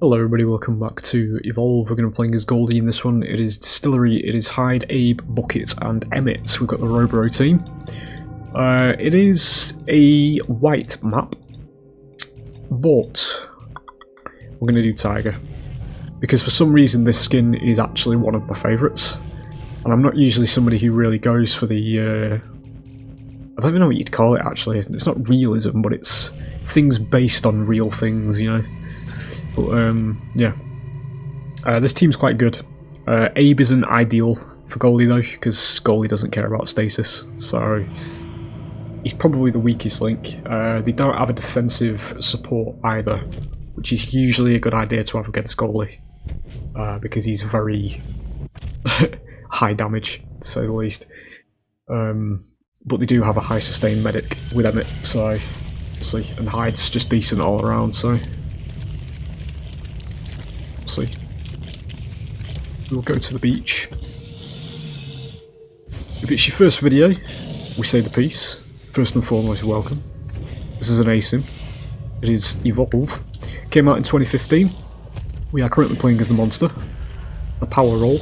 Hello everybody, welcome back to Evolve. We're going to be playing as Goldie in this one. It is Distillery, it is Hyde, Abe, Bucket and Emmett. We've got the Roboro team. It is a white map, but we're going to do Tiger. Because for some reason this skin is actually one of my favourites. And I'm not usually somebody who really goes for the... I don't even know what you'd call it actually. It's not realism, but it's things based on real things, you know. But yeah, this team's quite good. Abe isn't ideal for goalie though, because goalie doesn't care about stasis, so he's probably the weakest link. They don't have a defensive support either, which is usually a good idea to have against goalie, because he's very high damage, to say the least. But they do have a high sustained medic with Emmett, so we'll see. And Hyde's just decent all around, so. See. We'll go to the beach. If it's your first video, we say the piece. First and foremost, welcome. This is an ASIM. It is Evolve. Came out in 2015. We are currently playing as the monster, the power roll,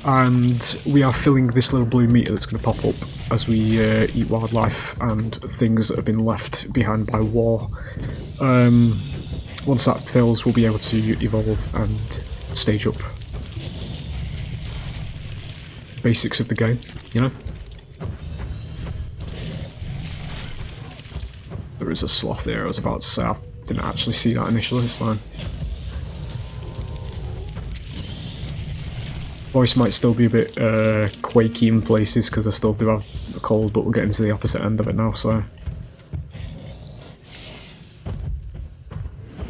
and we are filling this little blue meter that's going to pop up as we eat wildlife and things that have been left behind by war. Once that fills, we'll be able to evolve and stage up. Basics of the game, you know? There is a sloth there, I was about to say. I didn't actually see that initially, it's fine. Voice might still be a bit quaky in places because I still do have a cold, but we're getting to the opposite end of it now, so...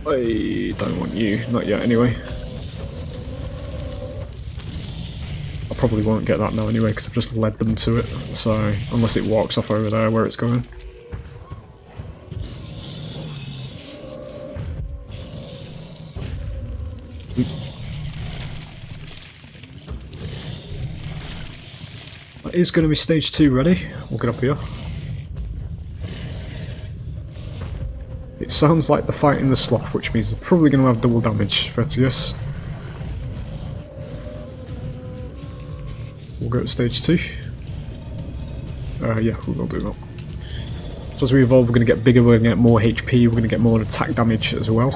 I don't want you, not yet anyway. I probably won't get that now anyway because I've just led them to it, so unless it walks off over there where it's going. That is going to be stage 2 ready. We'll get up here. It sounds like they're fighting the sloth, which means they're probably going to have double damage, fair to guess. We'll go to stage 2. Yeah, we will do that. So as we evolve, we're going to get bigger, we're going to get more HP, we're going to get more attack damage as well.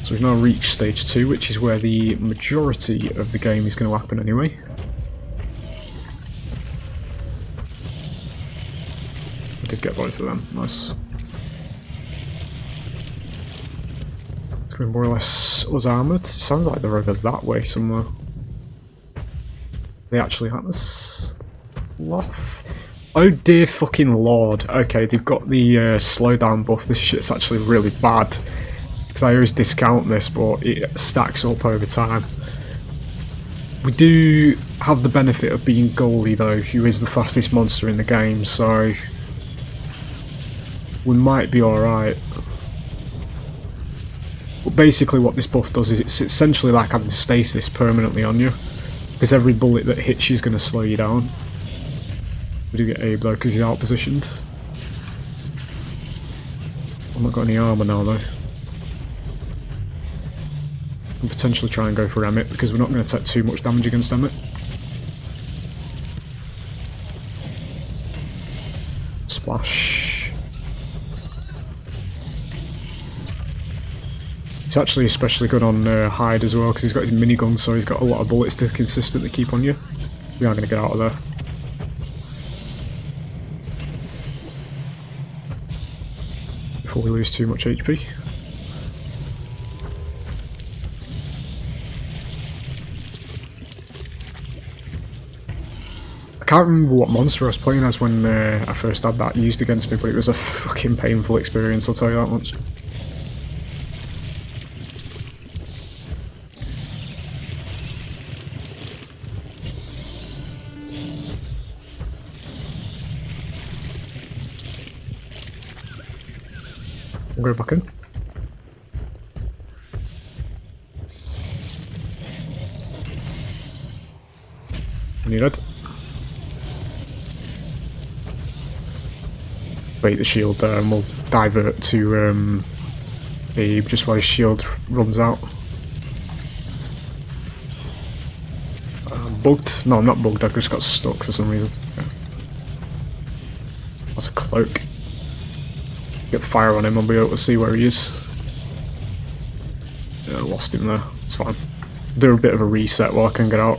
So we've now reached stage 2, which is where the majority of the game is going to happen anyway. Did get both of them, nice. It's going to be more or less us armoured. It sounds like they're over that way somewhere. They actually have this sloth. Oh dear fucking lord. Okay, they've got the slowdown buff. This shit's actually really bad. Because I always discount this, but it stacks up over time. We do have the benefit of being goalie though, who is the fastest monster in the game, so... we might be alright. But basically what this buff does is it's essentially like having stasis permanently on you. Because every bullet that hits you is going to slow you down. We do get Abe though because he's out positioned. I've not got any armour now though. And potentially try and go for Emmett because we're not going to take too much damage against Emmett. Splash. It's actually especially good on Hyde as well because he's got his minigun, so he's got a lot of bullets to consistently keep on you. We are going to get out of there. Before we lose too much HP. I can't remember what monster I was playing as when I first had that used against me, but it was a fucking painful experience, I'll tell you that much. We'll go back in. Need it. activate the shield there and we'll divert to Abe just while his shield runs out. Bugged? No, I'm not bugged, I just got stuck for some reason. Yeah. That's a cloak. Get fire on him, I'll be able to see where he is. Yeah, I lost him there. It's fine. Do a bit of a reset while I can get out.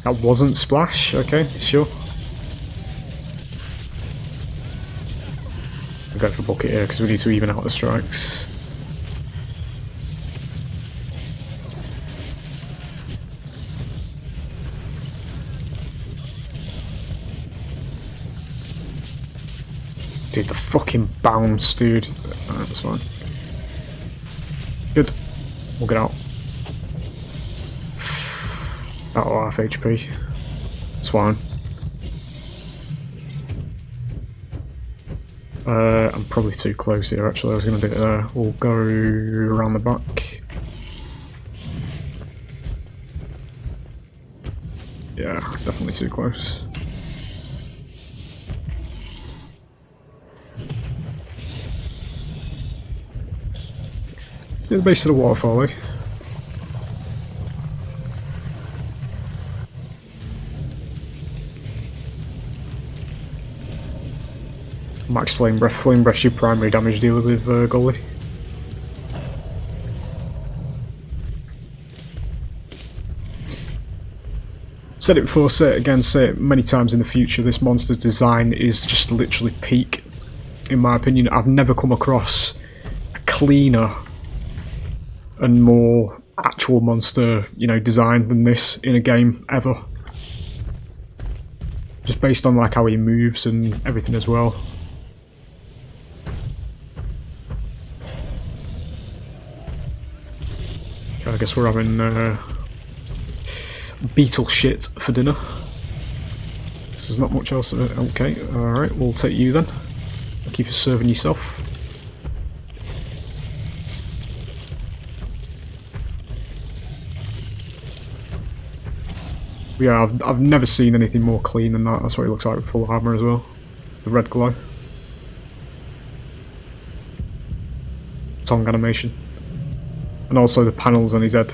That wasn't Splash, okay, sure. I'll go for Bucket here because we need to even out the strikes. Dude, the fucking bounce, dude. Alright, that's fine. Good. We'll get out. That'll half HP. It's fine. I'm probably too close here actually, I was going to do it there. We'll go around the back. Yeah, definitely too close. Near the base of the waterfall, eh? Max Flame Breath. Flame Breath's your primary damage dealer with Goliath. Said it before, say it again, say it many times in the future, this monster design is just literally peak, in my opinion. I've never come across a cleaner and more actual monster, you know, design than this in a game, ever. Just based on like how he moves and everything as well. I guess we're having beetle shit for dinner. This is not much else. Okay, alright, we'll take you then. Thank you for serving yourself. Yeah, I've never seen anything more clean than that. That's what he looks like with full armour as well. The red glow. Tongue animation. And also the panels on his head.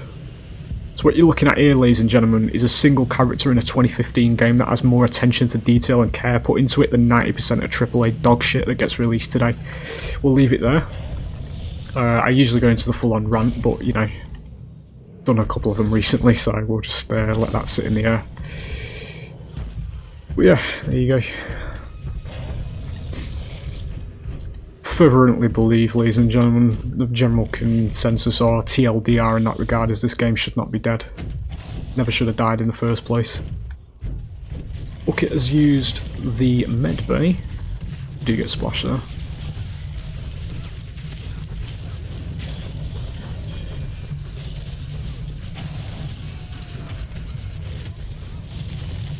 So what you're looking at here, ladies and gentlemen, is a single character in a 2015 game that has more attention to detail and care put into it than 90% of AAA dog shit that gets released today. We'll leave it there. I usually go into the full-on rant, but, you know, done a couple of them recently, so we'll just let that sit in the air. But yeah, there you go. Fervently believe, ladies and gentlemen, the general consensus or TLDR in that regard is this game should not be dead. Never should have died in the first place. Bucket has used the med bay. Do get splashed there.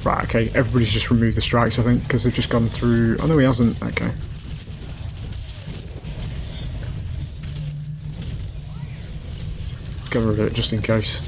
Right, okay, everybody's just removed the strikes, I think, because they've just gone through... Oh no, he hasn't, okay. Get rid of it just in case.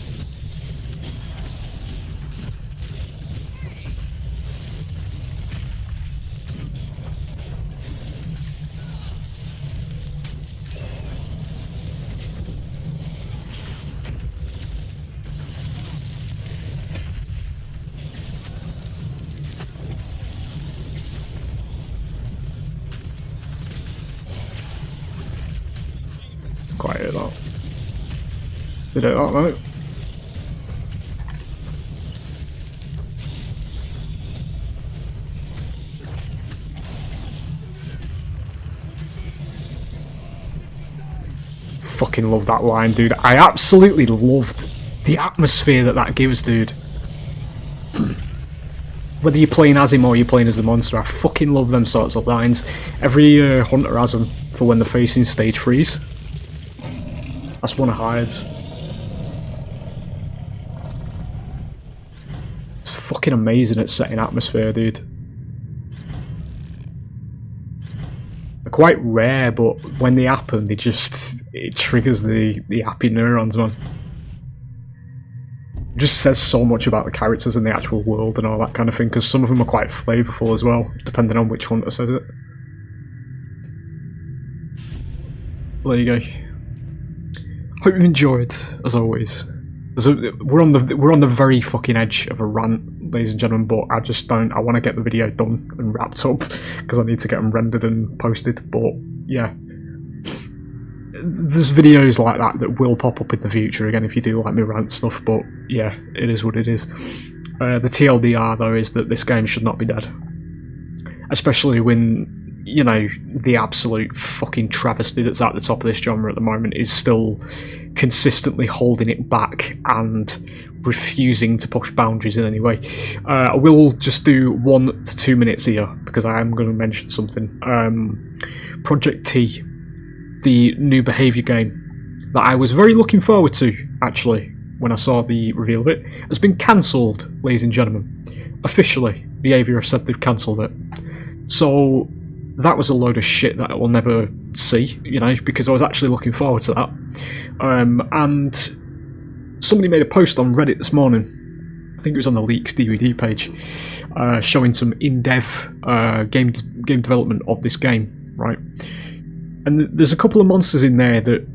Quite hit that. Did it that though? Fucking love that line, dude. I absolutely loved the atmosphere that that gives, dude. Whether you're playing as him or you're playing as the monster, I fucking love them sorts of lines. Every hunter has them for when they're facing stage freeze. That's one of Hyde's. fucking amazing at setting atmosphere, dude. They're quite rare, but when they happen, it triggers the happy neurons, man. It just says so much about the characters and the actual world and all that kind of thing, because some of them are quite flavourful as well, depending on which hunter says it. There you go. Hope you've enjoyed, as always. We're on the very fucking edge of a rant, ladies and gentlemen, but I just don't. I want to get the video done and wrapped up because I need to get them rendered and posted. But yeah, there's videos like that will pop up in the future again if you do like me rant stuff. But yeah, it is what it is. The TLDR though is that this game should not be dead, especially when, you know, the absolute fucking travesty that's at the top of this genre at the moment is still consistently holding it back and refusing to push boundaries in any way. I will just do 1 to 2 minutes here because I am going to mention something. Project T, the new behaviour game that I was very looking forward to, actually, when I saw the reveal of it, has been cancelled, ladies and gentlemen. Officially, Behaviour have said they've cancelled it. So that was a load of shit that I will never see, you know, because I was actually looking forward to that. And somebody made a post on Reddit this morning, I think it was on the Leaks DVD page, showing some in-dev game development of this game, right? And there's a couple of monsters in there that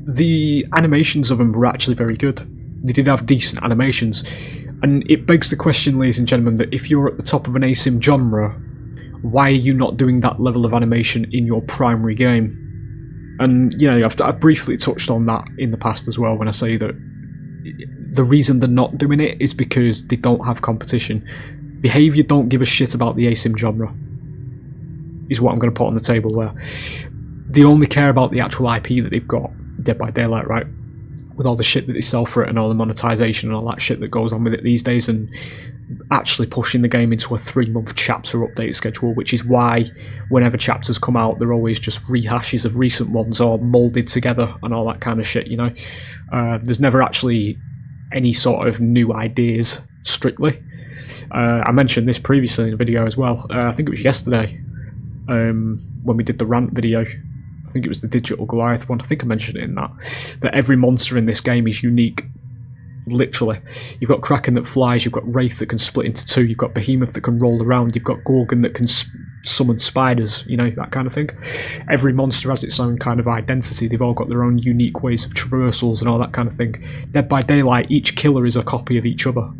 the animations of them were actually very good. They did have decent animations. And it begs the question, ladies and gentlemen, that if you're at the top of an asim genre, why are you not doing that level of animation in your primary game? And, you know, I've briefly touched on that in the past as well when I say that the reason they're not doing it is because they don't have competition. Behaviour don't give a shit about the asim genre, is what I'm going to put on the table there. They only care about the actual IP that they've got, Dead by Daylight, right? With all the shit that they sell for it and all the monetization and all that shit that goes on with it these days, and actually pushing the game into a 3-month chapter update schedule, which is why whenever chapters come out, they're always just rehashes of recent ones or moulded together and all that kind of shit, you know? There's never actually any sort of new ideas, strictly. I mentioned this previously in a video as well. I think it was yesterday, when we did the Rant video. I think it was the digital Goliath one. I think I mentioned it in that every monster in this game is unique. Literally. You've got Kraken that flies, you've got Wraith that can split into 2, you've got Behemoth that can roll around, you've got Gorgon that can summon spiders, you know, that kind of thing. Every monster has its own kind of identity, they've all got their own unique ways of traversals and all that kind of thing. Dead by Daylight, each killer is a copy of each other.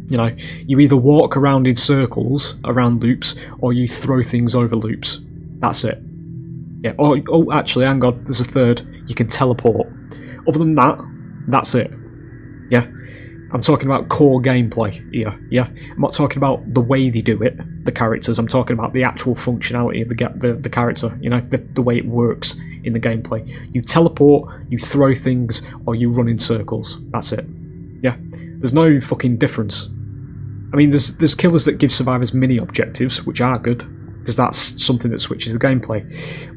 You know, you either walk around in circles, around loops, or you throw things over loops. That's it. Yeah. Oh, actually, hang on, there's a third. You can teleport. Other than that, that's it. Yeah, I'm talking about core gameplay here, yeah? I'm not talking about the way they do it, the characters, I'm talking about the actual functionality of the character, you know, the way it works in the gameplay. You teleport, you throw things, or you run in circles. That's it. Yeah, there's no fucking difference. I mean, there's killers that give survivors mini-objectives, which are good, because that's something that switches the gameplay.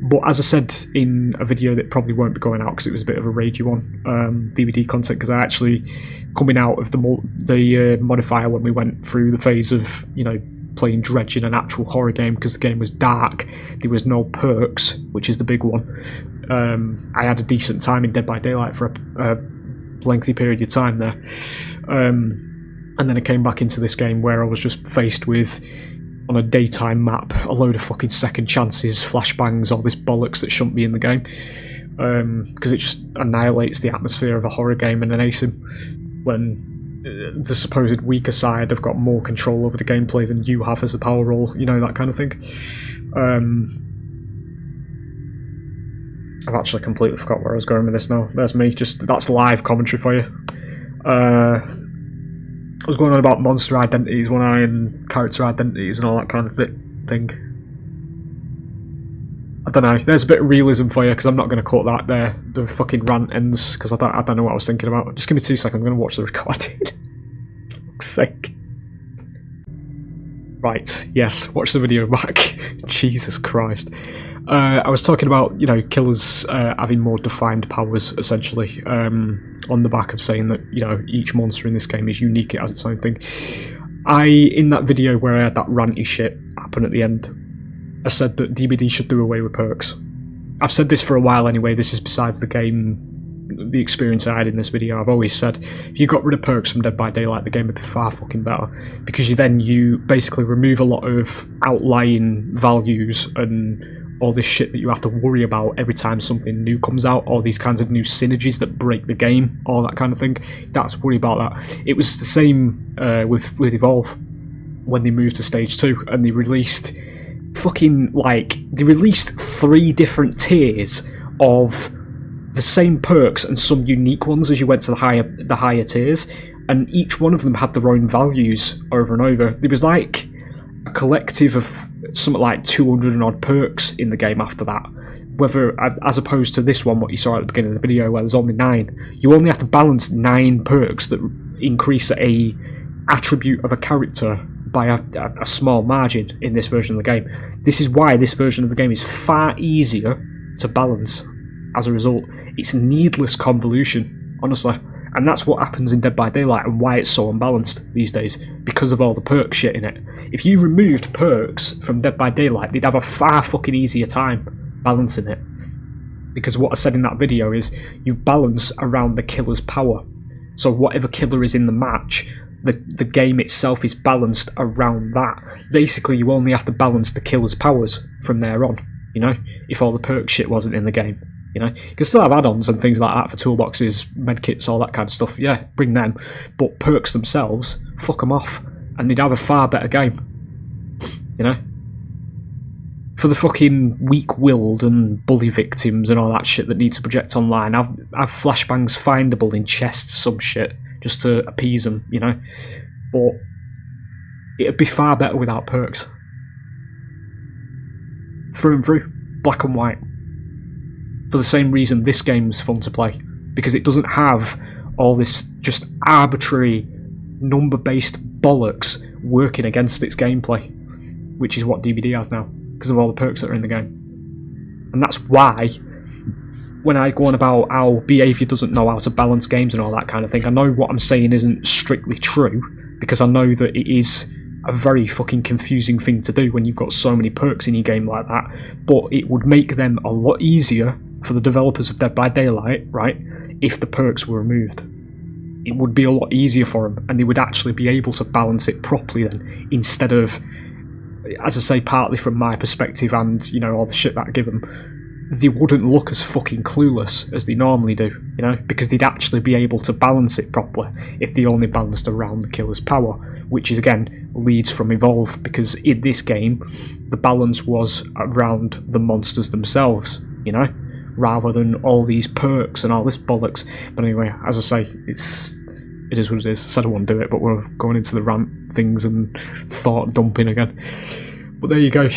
But as I said in a video that probably won't be going out because it was a bit of a ragey one, DVD content, because I actually, coming out of the modifier when we went through the phase of, you know, playing Dredge in an actual horror game because the game was dark, there was no perks, which is the big one. I had a decent time in Dead by Daylight for a lengthy period of time there. And then I came back into this game where I was just faced with, on a daytime map, a load of fucking second chances, flashbangs, all this bollocks that shouldn't be in the game, because it just annihilates the atmosphere of a horror game and an asim when the supposed weaker side have got more control over the gameplay than you have as a power role, you know, that kind of thing. I've actually completely forgot where I was going with this now. There's me, that's live commentary for you. I was going on about monster identities, one eye, and character identities and all that kind of thing. I don't know, there's a bit of realism for you, because I'm not going to cut that there. The fucking rant ends, because I don't know what I was thinking about. Just give me 2 seconds, I'm going to watch the recording. For fuck's sake. Right, yes, watch the video back. Jesus Christ. I was talking about, you know, killers having more defined powers, essentially, on the back of saying that, you know, each monster in this game is unique, it has its own thing. In that video where I had that ranty shit happen at the end, I said that DBD should do away with perks. I've said this for a while anyway, this is besides the game, the experience I had in this video. I've always said, if you got rid of perks from Dead by Daylight, the game would be far fucking better. Because you basically remove a lot of outlying values and all this shit that you have to worry about every time something new comes out, all these kinds of new synergies that break the game, all that kind of thing. That's worry about that. It was the same with Evolve when they moved to Stage 2 and they released they released 3 different tiers of the same perks and some unique ones as you went to the higher tiers, and each one of them had their own values over and over. There was like a collective of something like 200 and odd perks in the game after that. Whether, as opposed to this one, what you saw at the beginning of the video, where there's only 9, you only have to balance 9 perks that increase a attribute of a character by a small margin in this version of the game. This is why this version of the game is far easier to balance. As a result, it's needless convolution, honestly. And that's what happens in Dead by Daylight and why it's so unbalanced these days, because of all the perk shit in it. If you removed perks from Dead by Daylight, they'd have a far fucking easier time balancing it. Because what I said in that video is, you balance around the killer's power. So whatever killer is in the match, the game itself is balanced around that. Basically, you only have to balance the killer's powers from there on, you know, if all the perk shit wasn't in the game. You know, you can still have add-ons and things like that for toolboxes, medkits, all that kind of stuff. Yeah, bring them. But perks themselves, fuck them off, and they'd have a far better game. You know? For the fucking weak-willed and bully victims and all that shit that need to project online, have flashbangs findable in chests, some shit, just to appease them, you know? But it'd be far better without perks. Through and through. Black and white. For the same reason this game's fun to play, because it doesn't have all this just arbitrary number-based bollocks working against its gameplay, which is what DBD has now, because of all the perks that are in the game. And that's why, when I go on about how behaviour doesn't know how to balance games and all that kind of thing, I know what I'm saying isn't strictly true, because I know that it is a very fucking confusing thing to do when you've got so many perks in your game like that, but it would make them a lot easier for the developers of Dead by Daylight, right, if the perks were removed. It would be a lot easier for them, and they would actually be able to balance it properly then, instead of, as I say, partly from my perspective and, you know, all the shit that I give them, they wouldn't look as fucking clueless as they normally do, you know, because they'd actually be able to balance it properly if they only balanced around the killer's power, which is, again, leads from Evolve, because in this game, the balance was around the monsters themselves, you know, rather than all these perks and all this bollocks. But anyway, as I say, it is what it is. I said I wouldn't do it, but we're going into the rant things and thought dumping again. But there you go.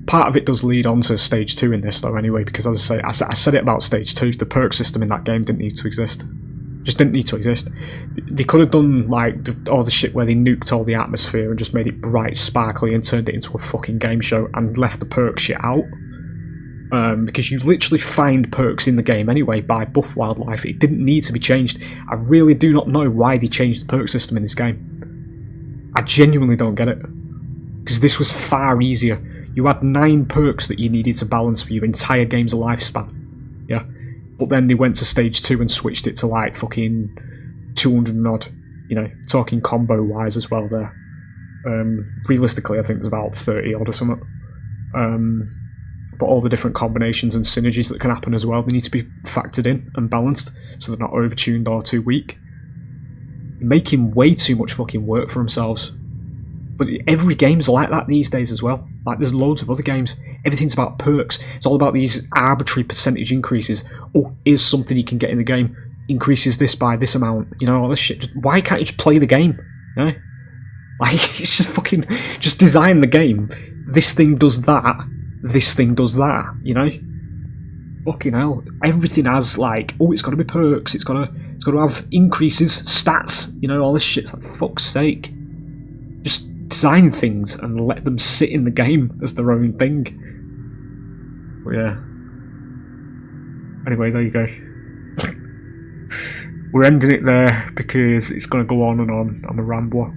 Part of it does lead on to Stage 2 in this, though, anyway, because as I say, I said it about Stage 2, the perk system in that game didn't need to exist. Just didn't need to exist. They could have done, like, all the shit where they nuked all the atmosphere and just made it bright, sparkly, and turned it into a fucking game show, and left the perk shit out. Because you literally find perks in the game anyway by buff wildlife. It didn't need to be changed. I really do not know why they changed the perk system in this game. I genuinely don't get it. Because this was far easier. You had 9 perks that you needed to balance for your entire game's lifespan. Yeah. But then they went to Stage 2 and switched it to like fucking 200 and odd. You know, talking combo wise as well there. Realistically, I think there's about 30 odd or something. But all the different combinations and synergies that can happen as well, they need to be factored in and balanced so they're not overtuned or too weak. Making way too much fucking work for themselves. But every game's like that these days as well. Like, there's loads of other games. Everything's about perks. It's all about these arbitrary percentage increases. Oh, here's something you can get in the game. Increases this by this amount. You know, all this shit. Why can't you just play the game? You know? Like, it's just fucking... Just design the game. This thing does that. This thing does that. You know? Fucking hell. Everything has, like... Oh, it's got to be perks. It's got to have increases, stats. You know, all this shit. It's like, fuck's sake. Just design things and let them sit in the game as their own thing. But yeah. Anyway, there you go. we're ending it there because it's going to go on and on. I'm a rambler.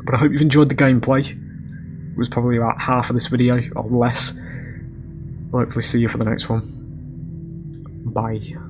But I hope you've enjoyed the gameplay. It was probably about half of this video, or less. I'll hopefully see you for the next one. Bye.